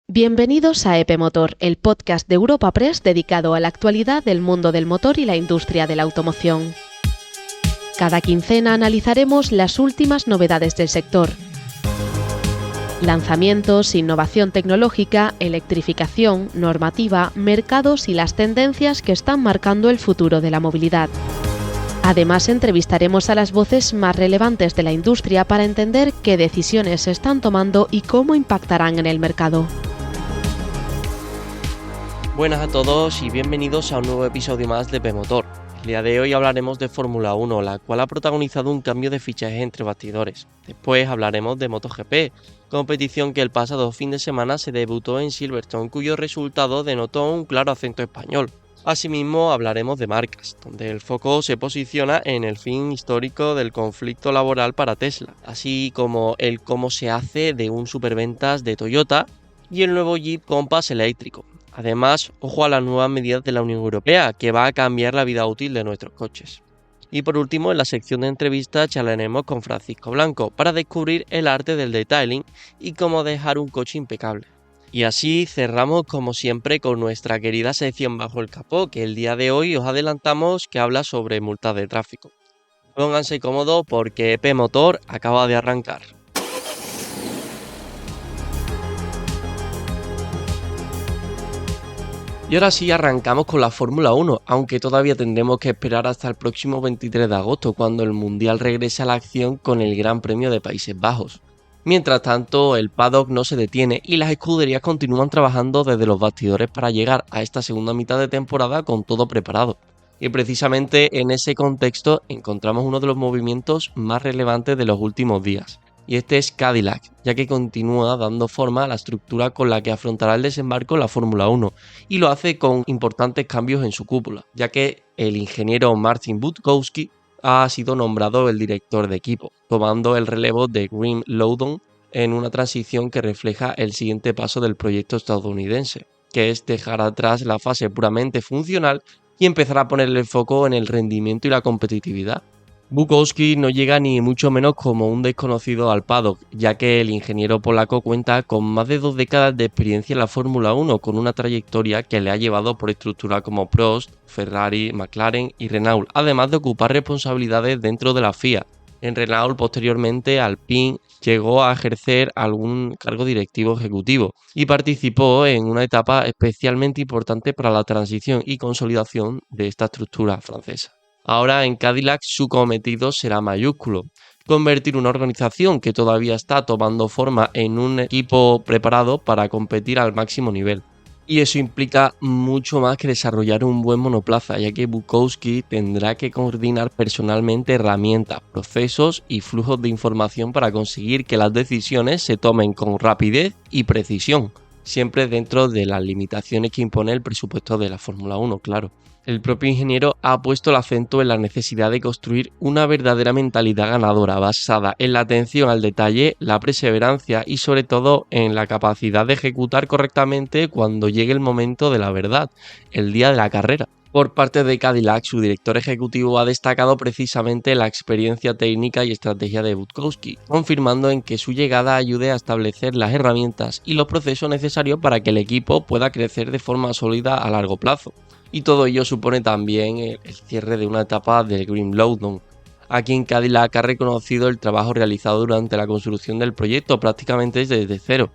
Bienvenidos a EP Motor, el podcast de Europa Press dedicado a la actualidad del mundo del motor y la industria de la automoción. Cada quincena analizaremos las últimas novedades del sector. Lanzamientos, innovación tecnológica, electrificación, normativa, mercados y las tendencias que están marcando el futuro de la movilidad. Además, entrevistaremos a las voces más relevantes de la industria para entender qué decisiones se están tomando y cómo impactarán en el mercado. Buenas a todos y bienvenidos a un nuevo episodio más de EP Motor. El día de hoy hablaremos de Fórmula 1, la cual ha protagonizado un cambio de fichaje entre bastidores. Después hablaremos de MotoGP, competición que el pasado fin de semana se debutó en Silverstone, cuyo resultado denotó un claro acento español. Asimismo hablaremos de marcas, donde el foco se posiciona en el fin histórico del conflicto laboral para Tesla, así como el cómo se hace de un superventas de Toyota y el nuevo Jeep Compass eléctrico. Además, ojo a las nuevas medidas de la Unión Europea, que va a cambiar la vida útil de nuestros coches. Y por último, en la sección de entrevistas charlaremos con Francisco Blanco para descubrir el arte del detailing y cómo dejar un coche impecable. Y así cerramos como siempre con nuestra querida sección Bajo el Capó, que el día de hoy os adelantamos que habla sobre multas de tráfico. Pónganse cómodos porque EP Motor acaba de arrancar. Y ahora sí arrancamos con la Fórmula 1, aunque todavía tendremos que esperar hasta el próximo 23 de agosto, cuando el Mundial regrese a la acción con el Gran Premio de Países Bajos. Mientras tanto, el paddock no se detiene y las escuderías continúan trabajando desde los bastidores para llegar a esta segunda mitad de temporada con todo preparado. Y precisamente en ese contexto encontramos uno de los movimientos más relevantes de los últimos días. Y este es Cadillac, ya que continúa dando forma a la estructura con la que afrontará el desembarco la Fórmula 1, y lo hace con importantes cambios en su cúpula, ya que el ingeniero Martin Budkowski ha sido nombrado el director de equipo, tomando el relevo de Graham Loudon en una transición que refleja el siguiente paso del proyecto estadounidense, que es dejar atrás la fase puramente funcional y empezar a ponerle el foco en el rendimiento y la competitividad. Budkowski no llega ni mucho menos como un desconocido al paddock, ya que el ingeniero polaco cuenta con más de 2 décadas de experiencia en la Fórmula 1, con una trayectoria que le ha llevado por estructuras como Prost, Ferrari, McLaren y Renault, además de ocupar responsabilidades dentro de la FIA. En Renault, posteriormente, Alpine llegó a ejercer algún cargo directivo ejecutivo y participó en una etapa especialmente importante para la transición y consolidación de esta estructura francesa. Ahora en Cadillac su cometido será mayúsculo: convertir una organización que todavía está tomando forma en un equipo preparado para competir al máximo nivel. Y eso implica mucho más que desarrollar un buen monoplaza, ya que Budkowski tendrá que coordinar personalmente herramientas, procesos y flujos de información para conseguir que las decisiones se tomen con rapidez y precisión, siempre dentro de las limitaciones que impone el presupuesto de la Fórmula 1, claro. El propio ingeniero ha puesto el acento en la necesidad de construir una verdadera mentalidad ganadora basada en la atención al detalle, la perseverancia y sobre todo en la capacidad de ejecutar correctamente cuando llegue el momento de la verdad, el día de la carrera. Por parte de Cadillac, su director ejecutivo ha destacado precisamente la experiencia técnica y estrategia de Budkowski, confirmando en que su llegada ayude a establecer las herramientas y los procesos necesarios para que el equipo pueda crecer de forma sólida a largo plazo. Y todo ello supone también el cierre de una etapa del Graham Loudon, a quien Cadillac ha reconocido el trabajo realizado durante la construcción del proyecto prácticamente desde cero.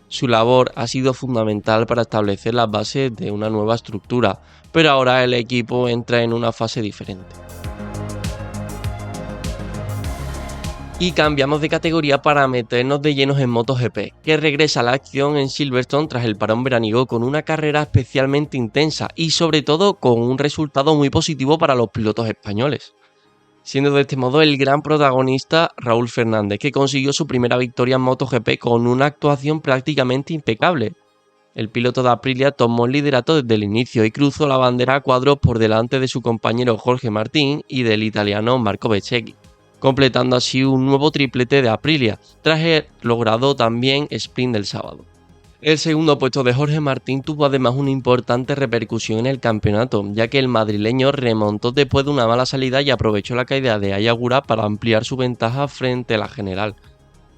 Su labor ha sido fundamental para establecer las bases de una nueva estructura, pero ahora el equipo entra en una fase diferente. Y cambiamos de categoría para meternos de llenos en MotoGP, que regresa a la acción en Silverstone tras el parón veraniego con una carrera especialmente intensa y sobre todo con un resultado muy positivo para los pilotos españoles. Siendo de este modo el gran protagonista Raúl Fernández, que consiguió su primera victoria en MotoGP con una actuación prácticamente impecable. El piloto de Aprilia tomó el liderato desde el inicio y cruzó la bandera a cuadros por delante de su compañero Jorge Martín y del italiano Marco Bezzecchi, completando así un nuevo triplete de Aprilia, tras el logrado también sprint del sábado. El segundo puesto de Jorge Martín tuvo además una importante repercusión en el campeonato, ya que el madrileño remontó después de una mala salida y aprovechó la caída de Ayagura para ampliar su ventaja frente a la general.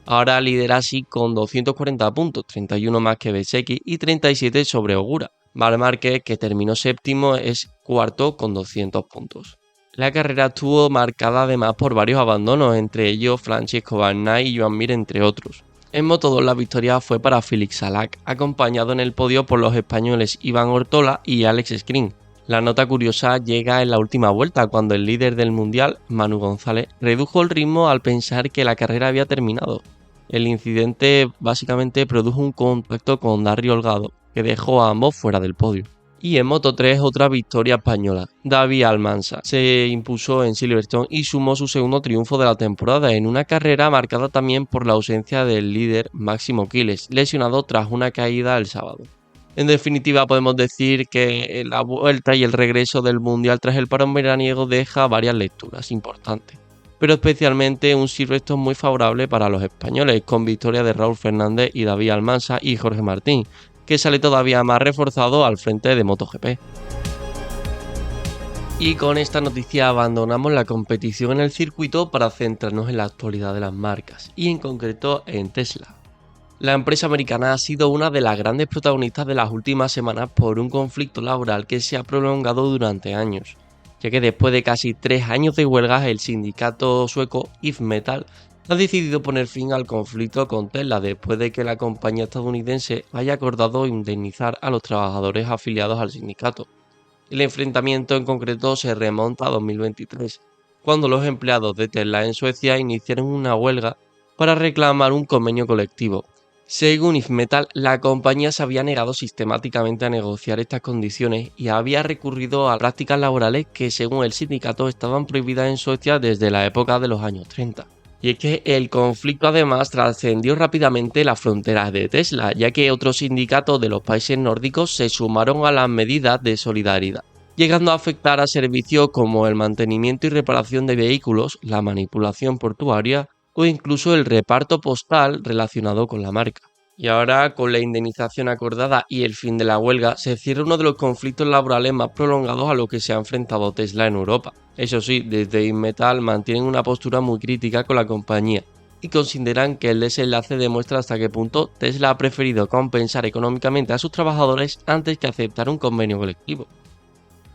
Ahora lidera así con 240 puntos, 31 más que Bezzecchi y 37 sobre Ogura. Marc Márquez, que terminó séptimo, es cuarto con 200 puntos. La carrera estuvo marcada además por varios abandonos, entre ellos Francesco Bagnaia y Joan Mir, entre otros. En Moto2 la victoria fue para Felix Salac, acompañado en el podio por los españoles Iván Ortola y Alex Screen. La nota curiosa llega en la última vuelta, cuando el líder del mundial, Manu González, redujo el ritmo al pensar que la carrera había terminado. El incidente básicamente produjo un contacto con Darry Holgado, que dejó a ambos fuera del podio. Y en Moto3 otra victoria española. David Almansa se impuso en Silverstone y sumó su segundo triunfo de la temporada en una carrera marcada también por la ausencia del líder Máximo Quiles, lesionado tras una caída el sábado. En definitiva, podemos decir que la vuelta y el regreso del Mundial tras el parón veraniego deja varias lecturas importantes, pero especialmente un Silverstone muy favorable para los españoles, con victoria de Raúl Fernández y David Almansa y Jorge Martín, que sale todavía más reforzado al frente de MotoGP. Y con esta noticia abandonamos la competición en el circuito para centrarnos en la actualidad de las marcas, y en concreto en Tesla. La empresa americana ha sido una de las grandes protagonistas de las últimas semanas por un conflicto laboral que se ha prolongado durante años, ya que después de casi 3 años de huelgas, el sindicato sueco IF Metall ha decidido poner fin al conflicto con Tesla después de que la compañía estadounidense haya acordado indemnizar a los trabajadores afiliados al sindicato. El enfrentamiento en concreto se remonta a 2023, cuando los empleados de Tesla en Suecia iniciaron una huelga para reclamar un convenio colectivo. Según IF Metall, la compañía se había negado sistemáticamente a negociar estas condiciones y había recurrido a prácticas laborales que, según el sindicato, estaban prohibidas en Suecia desde la época de los años 30. Y es que el conflicto además trascendió rápidamente las fronteras de Tesla, ya que otros sindicatos de los países nórdicos se sumaron a las medidas de solidaridad, llegando a afectar a servicios como el mantenimiento y reparación de vehículos, la manipulación portuaria o incluso el reparto postal relacionado con la marca. Y ahora, con la indemnización acordada y el fin de la huelga, se cierra uno de los conflictos laborales más prolongados a los que se ha enfrentado Tesla en Europa. Eso sí, desde IF Metall mantienen una postura muy crítica con la compañía y consideran que el desenlace demuestra hasta qué punto Tesla ha preferido compensar económicamente a sus trabajadores antes que aceptar un convenio colectivo.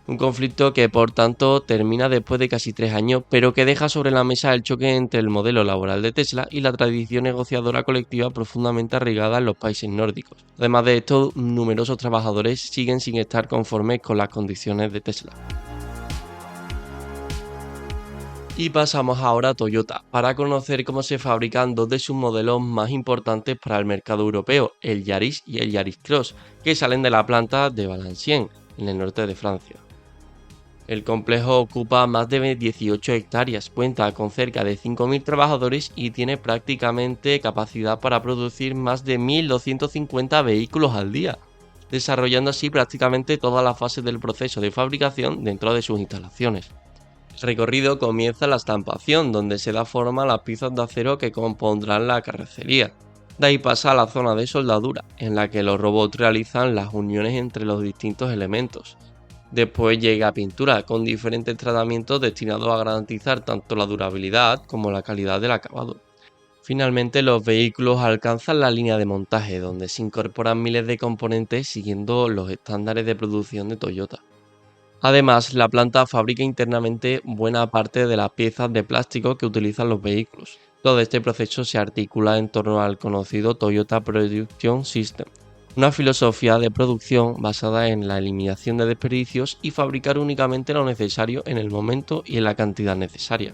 Un conflicto que, por tanto, termina después de casi 3 años, pero que deja sobre la mesa el choque entre el modelo laboral de Tesla y la tradición negociadora colectiva profundamente arraigada en los países nórdicos. Además de esto, numerosos trabajadores siguen sin estar conformes con las condiciones de Tesla. Y pasamos ahora a Toyota, para conocer cómo se fabrican dos de sus modelos más importantes para el mercado europeo, el Yaris y el Yaris Cross, que salen de la planta de Valenciennes, en el norte de Francia. El complejo ocupa más de 18 hectáreas, cuenta con cerca de 5.000 trabajadores y tiene prácticamente capacidad para producir más de 1.250 vehículos al día, desarrollando así prácticamente todas las fases del proceso de fabricación dentro de sus instalaciones. El recorrido comienza en la estampación, donde se da forma a las piezas de acero que compondrán la carrocería. De ahí pasa a la zona de soldadura, en la que los robots realizan las uniones entre los distintos elementos. Después llega a pintura, con diferentes tratamientos destinados a garantizar tanto la durabilidad como la calidad del acabado. Finalmente, los vehículos alcanzan la línea de montaje, donde se incorporan miles de componentes siguiendo los estándares de producción de Toyota. Además, la planta fabrica internamente buena parte de las piezas de plástico que utilizan los vehículos. Todo este proceso se articula en torno al conocido Toyota Production System, una filosofía de producción basada en la eliminación de desperdicios y fabricar únicamente lo necesario en el momento y en la cantidad necesaria.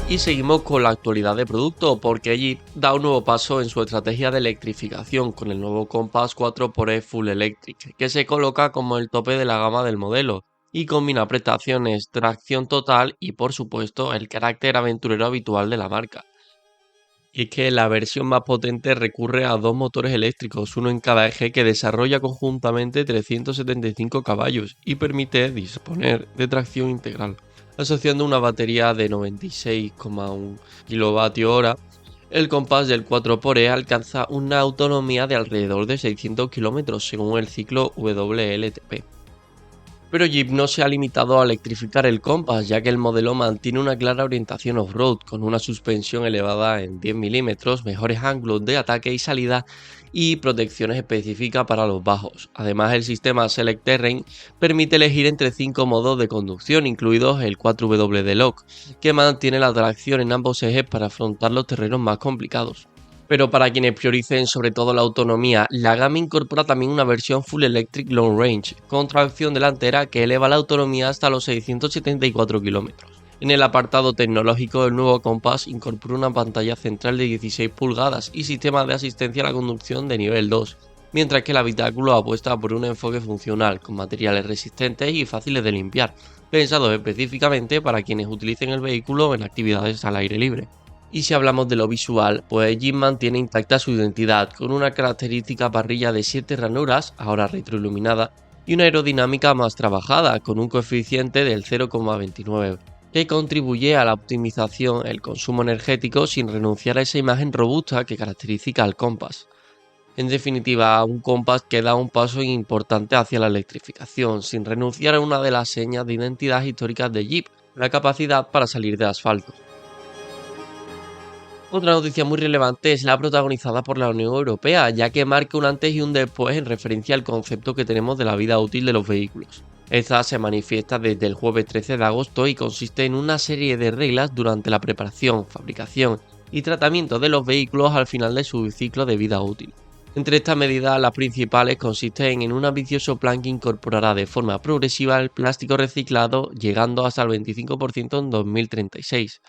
Y seguimos con la actualidad de producto, porque Jeep da un nuevo paso en su estrategia de electrificación con el nuevo Compass 4xe Full Electric, que se coloca como el tope de la gama del modelo y combina prestaciones, tracción total y, por supuesto, el carácter aventurero habitual de la marca. Y es que la versión más potente recurre a 2 motores eléctricos, uno en cada eje, que desarrolla conjuntamente 375 caballos y permite disponer de tracción integral. Asociando una batería de 96,1 kWh, el Compass del 4xe alcanza una autonomía de alrededor de 600 km según el ciclo WLTP. Pero Jeep no se ha limitado a electrificar el Compass, ya que el modelo mantiene una clara orientación off-road, con una suspensión elevada en 10 milímetros, mejores ángulos de ataque y salida y protecciones específicas para los bajos. Además, el sistema Select Terrain permite elegir entre 5 modos de conducción, incluidos el 4W Lock, que mantiene la tracción en ambos ejes para afrontar los terrenos más complicados. Pero para quienes prioricen sobre todo la autonomía, la gama incorpora también una versión Full Electric Long Range, con tracción delantera que eleva la autonomía hasta los 674 km. En el apartado tecnológico, el nuevo Compass incorpora una pantalla central de 16 pulgadas y sistema de asistencia a la conducción de nivel 2, mientras que el habitáculo apuesta por un enfoque funcional, con materiales resistentes y fáciles de limpiar, pensados específicamente para quienes utilicen el vehículo en actividades al aire libre. Y si hablamos de lo visual, pues Jeep mantiene intacta su identidad, con una característica parrilla de 7 ranuras, ahora retroiluminada, y una aerodinámica más trabajada, con un coeficiente del 0,29, que contribuye a la optimización del consumo energético sin renunciar a esa imagen robusta que caracteriza al Compass. En definitiva, un Compass que da un paso importante hacia la electrificación, sin renunciar a una de las señas de identidad históricas de Jeep, la capacidad para salir de asfalto. Otra noticia muy relevante es la protagonizada por la Unión Europea, ya que marca un antes y un después en referencia al concepto que tenemos de la vida útil de los vehículos. Esta se manifiesta desde el jueves 13 de agosto y consiste en una serie de reglas durante la preparación, fabricación y tratamiento de los vehículos al final de su ciclo de vida útil. Entre estas medidas, las principales consisten en un ambicioso plan que incorporará de forma progresiva el plástico reciclado, llegando hasta el 25% en 2036.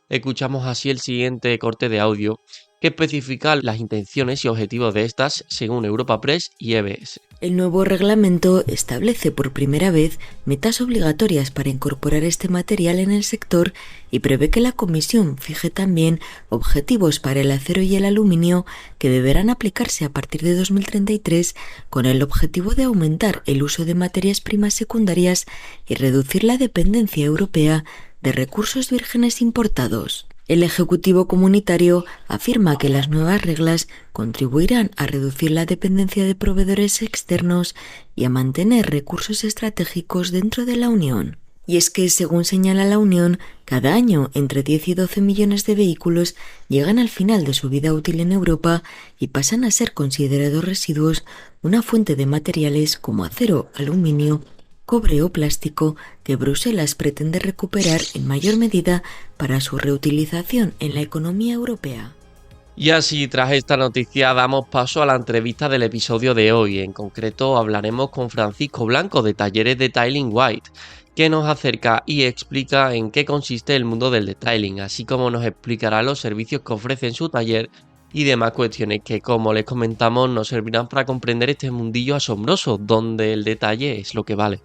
Escuchamos así el siguiente corte de audio que especifica las intenciones y objetivos de estas según Europa Press y EBS. El nuevo reglamento establece por primera vez metas obligatorias para incorporar este material en el sector y prevé que la Comisión fije también objetivos para el acero y el aluminio que deberán aplicarse a partir de 2033 con el objetivo de aumentar el uso de materias primas secundarias y reducir la dependencia europea de recursos vírgenes importados. El Ejecutivo Comunitario afirma que las nuevas reglas contribuirán a reducir la dependencia de proveedores externos y a mantener recursos estratégicos dentro de la Unión. Y es que, según señala la Unión, cada año entre 10 y 12 millones de vehículos llegan al final de su vida útil en Europa y pasan a ser considerados residuos, una fuente de materiales como acero, aluminio, cobre o plástico que Bruselas pretende recuperar en mayor medida para su reutilización en la economía europea. Y así, tras esta noticia, damos paso a la entrevista del episodio de hoy. En concreto, hablaremos con Francisco Blanco de Talleres Detailing White, que nos acerca y explica en qué consiste el mundo del detailing, así como nos explicará los servicios que ofrece en su taller y demás cuestiones que, como les comentamos, nos servirán para comprender este mundillo asombroso, donde el detalle es lo que vale.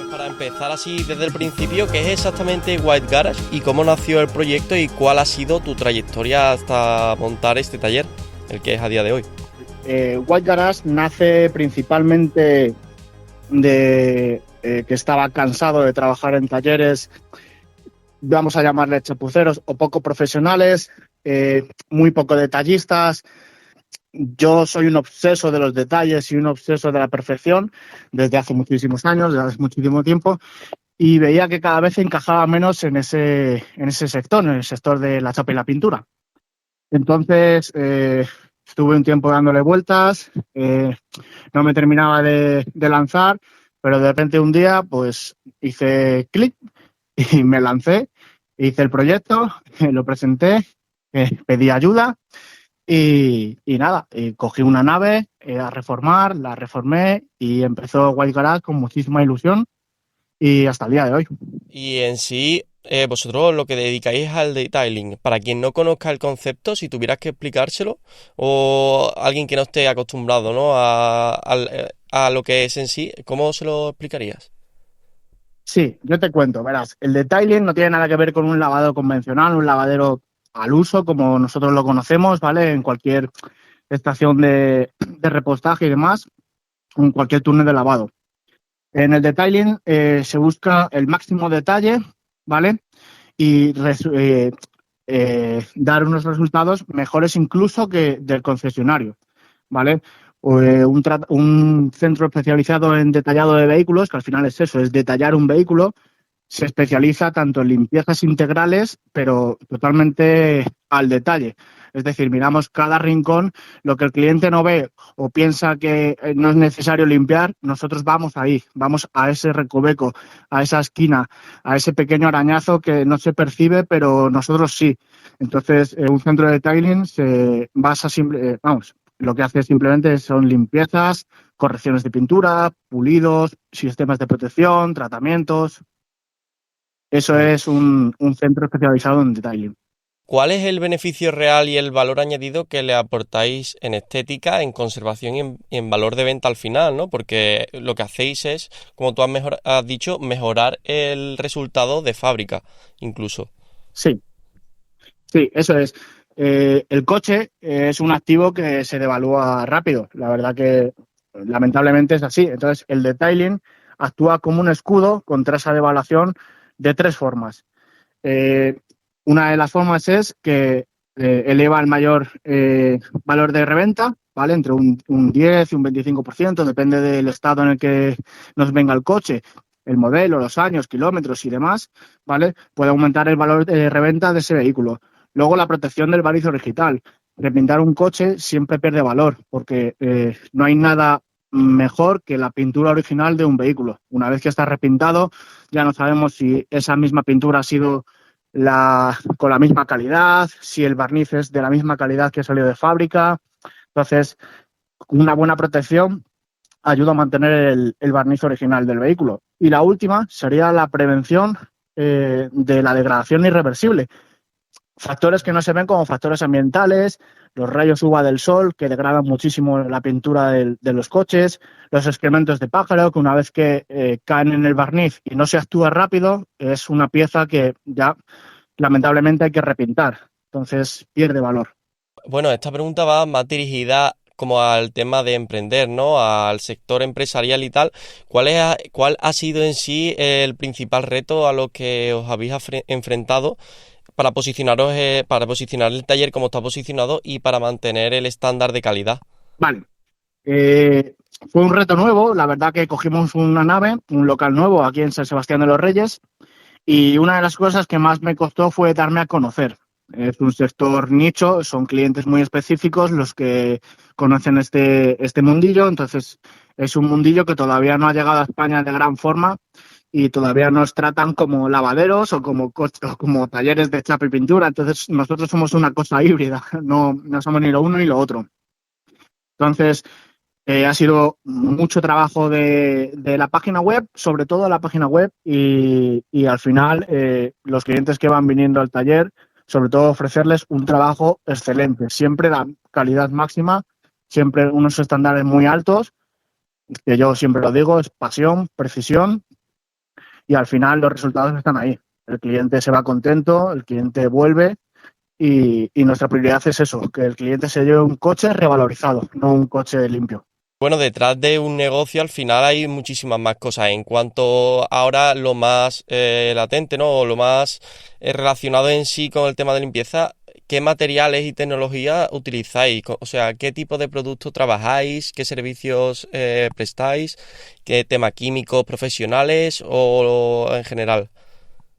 Para empezar así desde el principio, ¿qué es exactamente White Garage y cómo nació el proyecto y cuál ha sido tu trayectoria hasta montar este taller, el que es a día de hoy? White Garage nace principalmente de que estaba cansado de trabajar en talleres, vamos a llamarle chapuceros o poco profesionales, muy poco detallistas. Yo soy un obseso de los detalles y un obseso de la perfección desde hace muchísimos años, desde hace muchísimo tiempo, y veía que cada vez encajaba menos en ese sector, en el sector de la chapa y la pintura. Entonces, estuve un tiempo dándole vueltas, no me terminaba de lanzar, pero de repente un día pues hice clic y me lancé, hice el proyecto, lo presenté, pedí ayuda. Y nada, cogí una nave a reformar, la reformé y empezó White Garage con muchísima ilusión y hasta el día de hoy. Y en sí, vosotros lo que dedicáis al detailing, para quien no conozca el concepto, si tuvieras que explicárselo, o alguien que no esté acostumbrado, ¿no?, a lo que es en sí, ¿cómo se lo explicarías? Sí, yo te cuento, verás, el detailing no tiene nada que ver con un lavadero convencional, un lavadero al uso, como nosotros lo conocemos, ¿vale? En cualquier estación de repostaje y demás, en cualquier túnel de lavado. En el detailing se busca el máximo detalle, ¿vale? Y dar unos resultados mejores incluso que del concesionario, ¿vale? Un centro especializado en detallado de vehículos, que al final es eso, es detallar un vehículo, se especializa tanto en limpiezas integrales, pero totalmente al detalle. Es decir, miramos cada rincón, lo que el cliente no ve o piensa que no es necesario limpiar, nosotros vamos ahí, vamos a ese recoveco, a esa esquina, a ese pequeño arañazo que no se percibe, pero nosotros sí. Entonces, un centro de detailing se basa lo que hace simplemente son limpiezas, correcciones de pintura, pulidos, sistemas de protección, tratamientos. Eso es un centro especializado en detailing. ¿Cuál es el beneficio real y el valor añadido que le aportáis en estética, en conservación y en valor de venta al final, ¿no? Porque lo que hacéis es, como tú has dicho, mejorar el resultado de fábrica, incluso. Sí, eso es. El coche es un activo que se devalúa rápido. La verdad que lamentablemente es así. Entonces, el detailing actúa como un escudo contra esa devaluación de 3 formas. Una de las formas es que eleva el mayor valor de reventa, ¿vale? Entre un 10 y un 25%, depende del estado en el que nos venga el coche, el modelo, los años, kilómetros y demás, ¿vale? Puede aumentar el valor de reventa de ese vehículo. Luego, la protección del barniz original. Repintar un coche siempre pierde valor, porque no hay nada mejor que la pintura original de un vehículo. Una vez que está repintado, ya no sabemos si esa misma pintura ha sido con la misma calidad, si el barniz es de la misma calidad que salió de fábrica. Entonces, una buena protección ayuda a mantener el barniz original del vehículo. Y la última sería la prevención de la degradación irreversible. Factores que no se ven como factores ambientales, los rayos UVA del sol que degradan muchísimo la pintura de los coches, los excrementos de pájaro que una vez que caen en el barniz y no se actúa rápido, es una pieza que ya lamentablemente hay que repintar. Entonces pierde valor. Bueno, esta pregunta va más dirigida como al tema de emprender, ¿no? Al sector empresarial y tal. ¿Cuál ha sido en sí el principal reto a lo que os habéis enfrentado para posicionar el taller como está posicionado y para mantener el estándar de calidad? Vale. Fue un reto nuevo. La verdad que cogimos una nave, un local nuevo aquí en San Sebastián de los Reyes, y una de las cosas que más me costó fue darme a conocer. Es un sector nicho, son clientes muy específicos los que conocen este mundillo, entonces es un mundillo que todavía no ha llegado a España de gran forma y todavía nos tratan como lavaderos o como talleres de chapa y pintura. Entonces nosotros somos una cosa híbrida, no somos ni lo uno ni lo otro. Entonces ha sido mucho trabajo de la página web, sobre todo la página web, y al final los clientes que van viniendo al taller, sobre todo ofrecerles un trabajo excelente, siempre la calidad máxima, siempre unos estándares muy altos, que yo siempre lo digo, es pasión, precisión, y al final los resultados están ahí. El cliente se va contento, el cliente vuelve y nuestra prioridad es eso, que el cliente se lleve un coche revalorizado, no un coche limpio. Bueno, detrás de un negocio al final hay muchísimas más cosas. En cuanto ahora lo más latente, ¿no? O lo más relacionado en sí con el tema de limpieza, ¿qué materiales y tecnología utilizáis? O sea, ¿qué tipo de productos trabajáis? ¿Qué servicios prestáis? ¿Qué tema químicos profesionales o en general?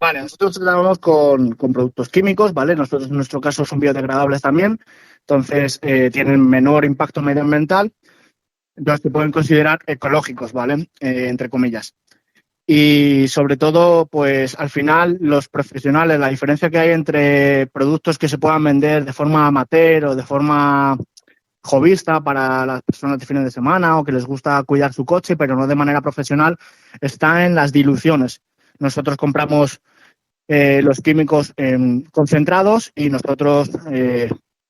Vale, nosotros trabajamos con productos químicos, ¿vale? Nosotros en nuestro caso son biodegradables también, entonces tienen menor impacto medioambiental. Entonces se pueden considerar ecológicos, ¿vale? Entre comillas. Y sobre todo, pues al final los profesionales, la diferencia que hay entre productos que se puedan vender de forma amateur o de forma hobbyista para las personas de fines de semana o que les gusta cuidar su coche, pero no de manera profesional, está en las diluciones. Nosotros compramos los químicos concentrados y nosotros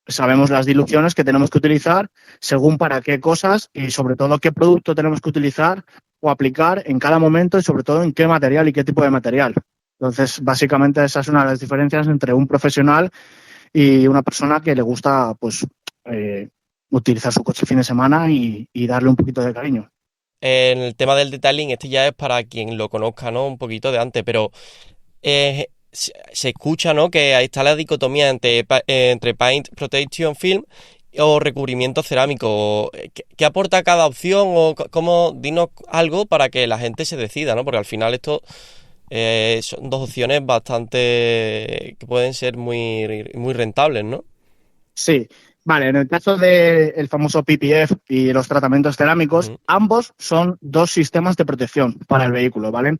sabemos las diluciones que tenemos que utilizar según para qué cosas y sobre todo qué producto tenemos que utilizar o aplicar en cada momento y sobre todo en qué material y qué tipo de material. Entonces, básicamente esa es una de las diferencias entre un profesional y una persona que le gusta pues utilizar su coche el fin de semana y darle un poquito de cariño. En el tema del detailing, este ya es para quien lo conozca, ¿no? Un poquito de antes, pero se escucha, ¿no?, que ahí está la dicotomía entre Paint Protection Film o recubrimiento cerámico. ¿Qué aporta cada opción o cómo? Dinos algo para que la gente se decida, ¿no? Porque al final esto son dos opciones bastante que pueden ser muy, muy rentables, ¿no? Sí, vale, en el caso del famoso PPF y los tratamientos cerámicos, ambos son dos sistemas de protección para el vehículo, ¿vale?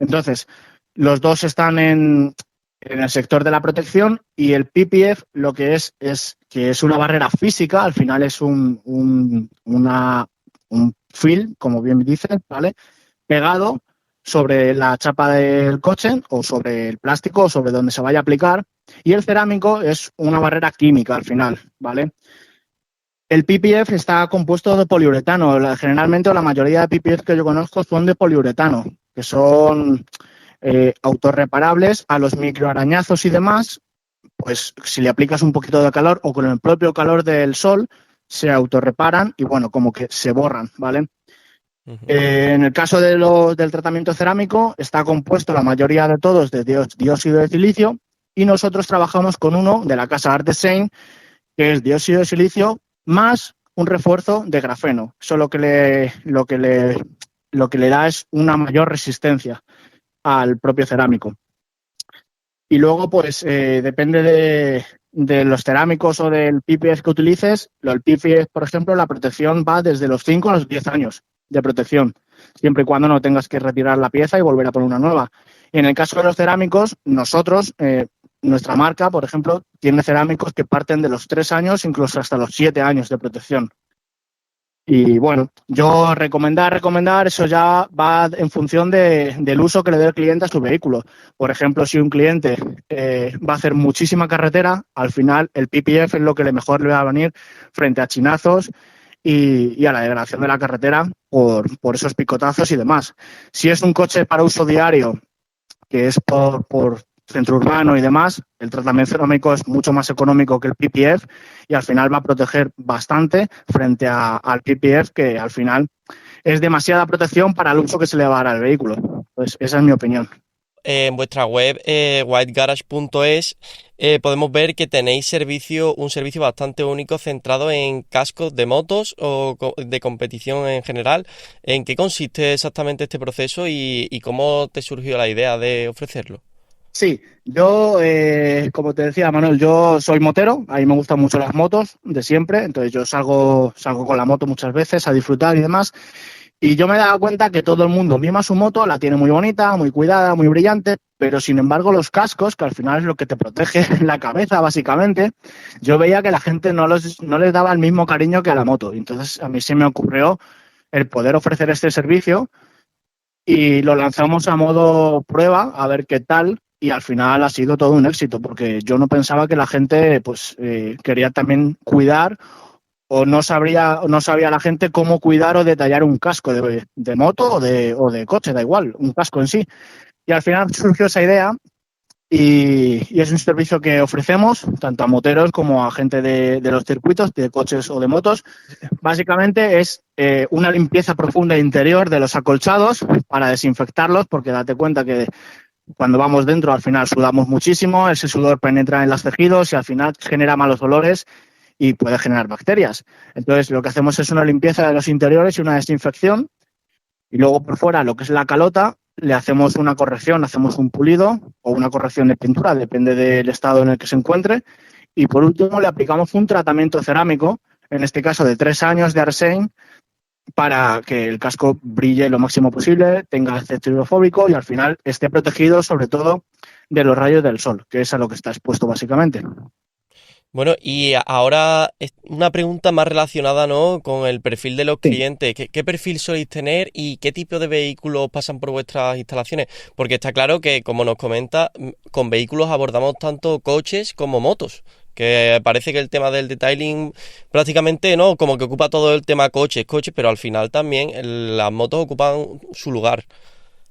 Entonces, los dos están en el sector de la protección y el PPF lo que es que es una barrera física, al final es un film, como bien dices, ¿vale? Pegado sobre la chapa del coche o sobre el plástico o sobre donde se vaya a aplicar, y el cerámico es una barrera química al final, ¿vale? El PPF está compuesto de poliuretano. Generalmente la mayoría de PPF que yo conozco son de poliuretano, que son autorreparables a los microarañazos y demás. Pues si le aplicas un poquito de calor o con el propio calor del sol, se autorreparan y bueno, como que se borran, ¿vale? En el caso del tratamiento cerámico, está compuesto la mayoría de todos de dióxido de silicio y nosotros trabajamos con uno de la casa Art Design, que es dióxido de silicio más un refuerzo de grafeno. Eso lo que le da es una mayor resistencia al propio cerámico. Y luego, pues, depende de los cerámicos o del PPF que utilices. El PPF, por ejemplo, la protección va desde los 5 a los 10 años de protección, siempre y cuando no tengas que retirar la pieza y volver a poner una nueva. Y en el caso de los cerámicos, nosotros, nuestra marca, por ejemplo, tiene cerámicos que parten de los 3 años, incluso hasta los 7 años de protección. Y bueno, yo recomendar, eso ya va en función del uso que le dé el cliente a su vehículo. Por ejemplo, si un cliente va a hacer muchísima carretera, al final el PPF es lo que mejor le va a venir frente a chinazos y a la degradación de la carretera por esos picotazos y demás. Si es un coche para uso diario, que es por centro urbano y demás, el tratamiento cerámico es mucho más económico que el PPF y al final va a proteger bastante frente al PPF, que al final es demasiada protección para el uso que se le va a dar al vehículo. Pues esa es mi opinión. En vuestra web, whitegarage.es, podemos ver que tenéis un servicio bastante único centrado en cascos de motos o de competición en general. ¿En qué consiste exactamente este proceso y cómo te surgió la idea de ofrecerlo? Sí, yo, como te decía, Manuel, yo soy motero, a mí me gustan mucho las motos de siempre, entonces yo salgo con la moto muchas veces a disfrutar y demás, y yo me he dado cuenta que todo el mundo mima su moto, la tiene muy bonita, muy cuidada, muy brillante, pero sin embargo los cascos, que al final es lo que te protege la cabeza básicamente, yo veía que la gente no les daba el mismo cariño que a la moto, y entonces a mí se me ocurrió el poder ofrecer este servicio y lo lanzamos a modo prueba a ver qué tal. Y al final ha sido todo un éxito, porque yo no pensaba que la gente pues quería también cuidar o no sabía la gente cómo cuidar o detallar un casco de moto o de coche, da igual, un casco en sí. Y al final surgió esa idea y es un servicio que ofrecemos tanto a moteros como a gente de los circuitos, de coches o de motos. Básicamente es una limpieza profunda interior de los acolchados para desinfectarlos, porque date cuenta que cuando vamos dentro, al final sudamos muchísimo, ese sudor penetra en los tejidos y al final genera malos olores y puede generar bacterias. Entonces, lo que hacemos es una limpieza de los interiores y una desinfección. Y luego por fuera, lo que es la calota, le hacemos una corrección, hacemos un pulido o una corrección de pintura, depende del estado en el que se encuentre. Y por último, le aplicamos un tratamiento cerámico, en este caso de 3 años de Arsen, para que el casco brille lo máximo posible, tenga efecto hidrofóbico y al final esté protegido sobre todo de los rayos del sol, que es a lo que está expuesto básicamente. Bueno, y ahora una pregunta más relacionada, ¿no?, con el perfil de los clientes. ¿Qué perfil soléis tener y qué tipo de vehículos pasan por vuestras instalaciones? Porque está claro que, como nos comenta, con vehículos abordamos tanto coches como motos. Que parece que el tema del detailing prácticamente, ¿no?, como que ocupa todo el tema coches, pero al final también las motos ocupan su lugar.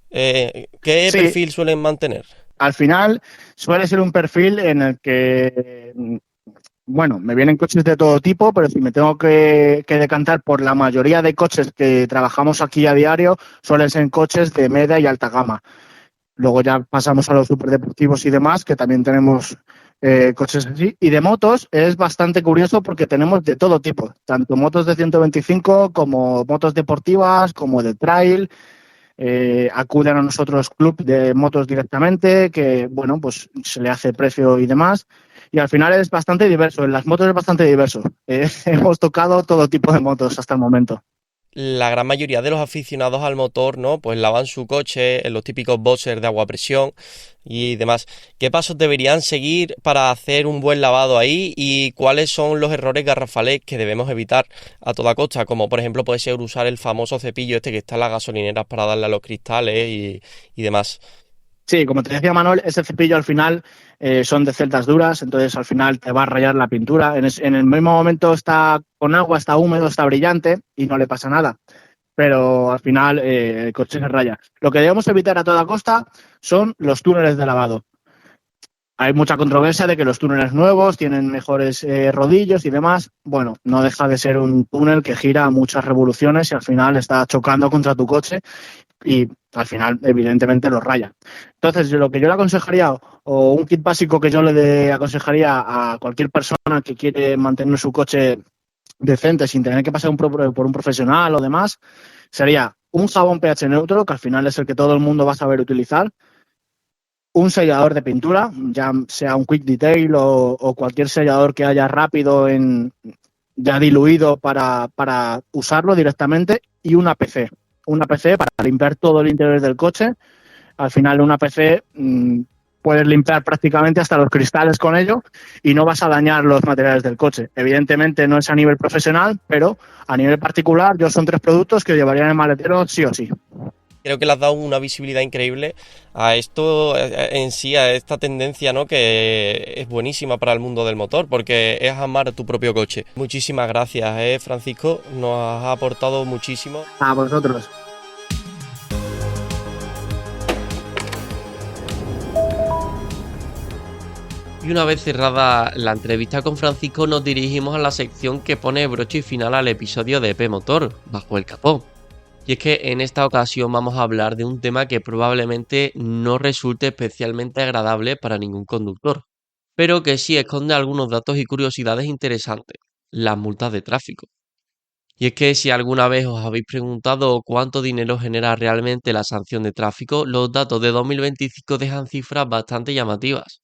¿Qué perfil suelen mantener? Al final suele ser un perfil en el que, bueno, me vienen coches de todo tipo, pero si me tengo que decantar por la mayoría de coches que trabajamos aquí a diario, suelen ser coches de media y alta gama. Luego ya pasamos a los superdeportivos y demás, que también tenemos coches así. Y de motos es bastante curioso porque tenemos de todo tipo, tanto motos de 125 como motos deportivas, como de trail. Acuden a nosotros club de motos directamente, que bueno, pues se le hace precio y demás. Y al final es bastante diverso, en las motos es bastante diverso. Hemos tocado todo tipo de motos hasta el momento. La gran mayoría de los aficionados al motor, ¿no? Pues lavan su coche en los típicos boxers de agua a presión y demás. ¿Qué pasos deberían seguir para hacer un buen lavado ahí y cuáles son los errores garrafales que debemos evitar a toda costa? Como por ejemplo puede ser usar el famoso cepillo este que está en las gasolineras para darle a los cristales y demás. Sí, como te decía Manuel, ese cepillo al final son de celdas duras, entonces al final te va a rayar la pintura. En el mismo momento está con agua, está húmedo, está brillante y no le pasa nada. Pero al final el coche se raya. Lo que debemos evitar a toda costa son los túneles de lavado. Hay mucha controversia de que los túneles nuevos tienen mejores rodillos y demás. Bueno, no deja de ser un túnel que gira a muchas revoluciones y al final está chocando contra tu coche y al final evidentemente lo raya. Entonces, lo que yo le aconsejaría o un kit básico que yo le aconsejaría a cualquier persona que quiere mantener su coche decente sin tener que pasar por un profesional o demás, sería un jabón pH neutro, que al final es el que todo el mundo va a saber utilizar, un sellador de pintura, ya sea un Quick Detail o cualquier sellador que haya rápido ya diluido para usarlo directamente, y una PC. Una PC para limpiar todo el interior del coche. Al final una PC puedes limpiar prácticamente hasta los cristales con ello y no vas a dañar los materiales del coche. Evidentemente no es a nivel profesional, pero a nivel particular yo son 3 productos que llevaría en el maletero sí o sí. Creo que le has dado una visibilidad increíble a esto en sí, a esta tendencia, ¿no? Que es buenísima para el mundo del motor, porque es amar tu propio coche. Muchísimas gracias, Francisco, nos has aportado muchísimo. A vosotros. Y una vez cerrada la entrevista con Francisco, nos dirigimos a la sección que pone broche y final al episodio de EP Motor, Bajo el Capó. Y es que en esta ocasión vamos a hablar de un tema que probablemente no resulte especialmente agradable para ningún conductor, pero que sí esconde algunos datos y curiosidades interesantes: las multas de tráfico. Y es que si alguna vez os habéis preguntado cuánto dinero genera realmente la sanción de tráfico, los datos de 2025 dejan cifras bastante llamativas.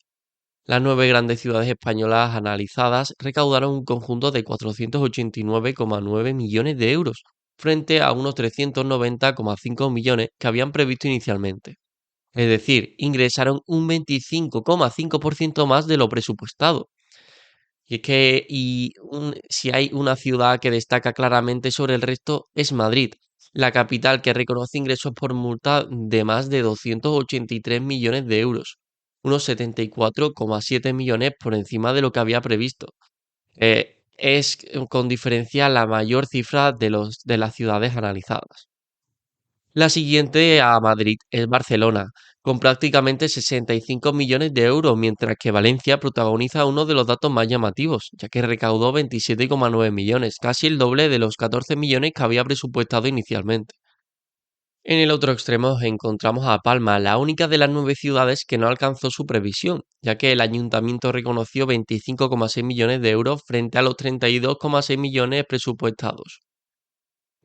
Las 9 grandes ciudades españolas analizadas recaudaron un conjunto de 489,9 millones de euros, frente a unos 390,5 millones que habían previsto inicialmente. Es decir, ingresaron un 25,5% más de lo presupuestado. Y es que si hay una ciudad que destaca claramente sobre el resto, es Madrid, la capital, que reconoce ingresos por multa de más de 283 millones de euros, unos 74,7 millones por encima de lo que había previsto. Es con diferencia la mayor cifra de las ciudades analizadas. La siguiente a Madrid es Barcelona, con prácticamente 65 millones de euros, mientras que Valencia protagoniza uno de los datos más llamativos, ya que recaudó 27,9 millones, casi el doble de los 14 millones que había presupuestado inicialmente. En el otro extremo encontramos a Palma, la única de las 9 ciudades que no alcanzó su previsión, ya que el ayuntamiento reconoció 25,6 millones de euros frente a los 32,6 millones presupuestados.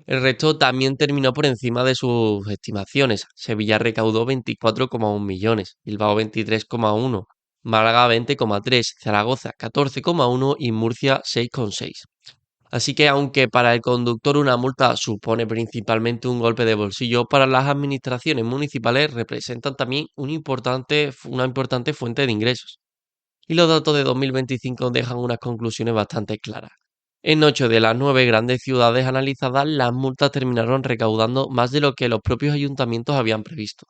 El resto también terminó por encima de sus estimaciones. Sevilla recaudó 24,1 millones, Bilbao 23,1, Málaga 20,3, Zaragoza 14,1 y Murcia 6,6. Así que aunque para el conductor una multa supone principalmente un golpe de bolsillo, para las administraciones municipales representan también una importante fuente de ingresos. Y los datos de 2025 dejan unas conclusiones bastante claras. En 8 de las 9 grandes ciudades analizadas, las multas terminaron recaudando más de lo que los propios ayuntamientos habían previsto.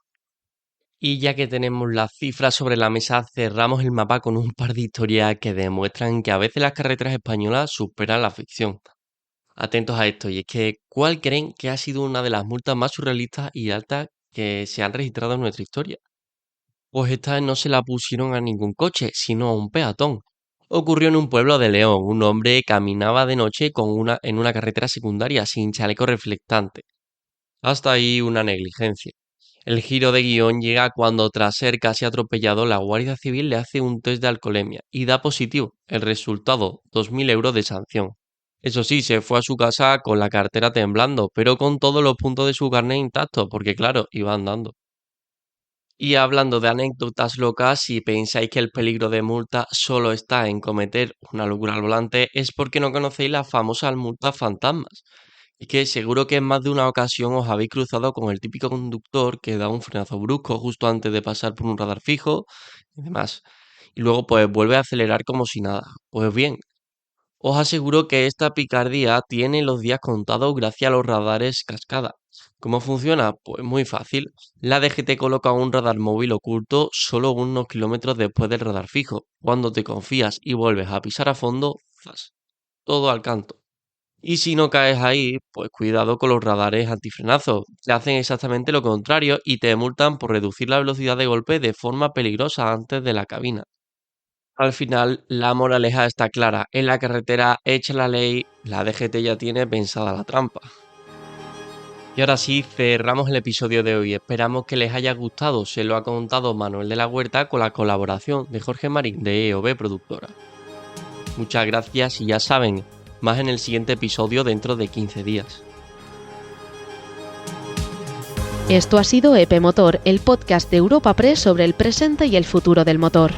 Y ya que tenemos las cifras sobre la mesa, cerramos el mapa con un par de historias que demuestran que a veces las carreteras españolas superan la ficción. Atentos a esto, y es que ¿cuál creen que ha sido una de las multas más surrealistas y altas que se han registrado en nuestra historia? Pues esta no se la pusieron a ningún coche, sino a un peatón. Ocurrió en un pueblo de León. Un hombre caminaba de noche en una carretera secundaria sin chaleco reflectante. Hasta ahí una negligencia. El giro de guión llega cuando, tras ser casi atropellado, la Guardia Civil le hace un test de alcoholemia y da positivo. El resultado, 2.000 euros de sanción. Eso sí, se fue a su casa con la cartera temblando, pero con todos los puntos de su carnet intactos, porque claro, iba andando. Y hablando de anécdotas locas, si pensáis que el peligro de multa solo está en cometer una locura al volante, es porque no conocéis las famosas multas fantasmas. Es que seguro que en más de una ocasión os habéis cruzado con el típico conductor que da un frenazo brusco justo antes de pasar por un radar fijo y demás. Y luego pues vuelve a acelerar como si nada. Pues bien, os aseguro que esta picardía tiene los días contados gracias a los radares cascada. ¿Cómo funciona? Pues muy fácil. La DGT coloca un radar móvil oculto solo unos kilómetros después del radar fijo. Cuando te confías y vuelves a pisar a fondo, ¡zas! Todo al canto. Y si no caes ahí, pues cuidado con los radares antifrenazo. Te hacen exactamente lo contrario y te multan por reducir la velocidad de golpe de forma peligrosa antes de la cabina. Al final, la moraleja está clara. En la carretera echa la ley, la DGT ya tiene pensada la trampa. Y ahora sí, cerramos el episodio de hoy. Esperamos que les haya gustado. Se lo ha contado Manuel de la Huerta con la colaboración de Jorge Marín de EOB Productora. Muchas gracias y ya saben, más en el siguiente episodio dentro de 15 días. Esto ha sido EP Motor, el podcast de Europa Press sobre el presente y el futuro del motor.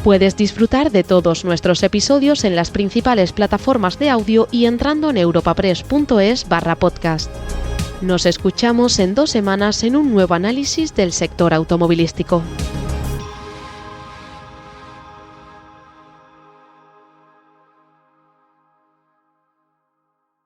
Puedes disfrutar de todos nuestros episodios en las principales plataformas de audio y entrando en europapress.es/podcast. Nos escuchamos en 2 semanas en un nuevo análisis del sector automovilístico.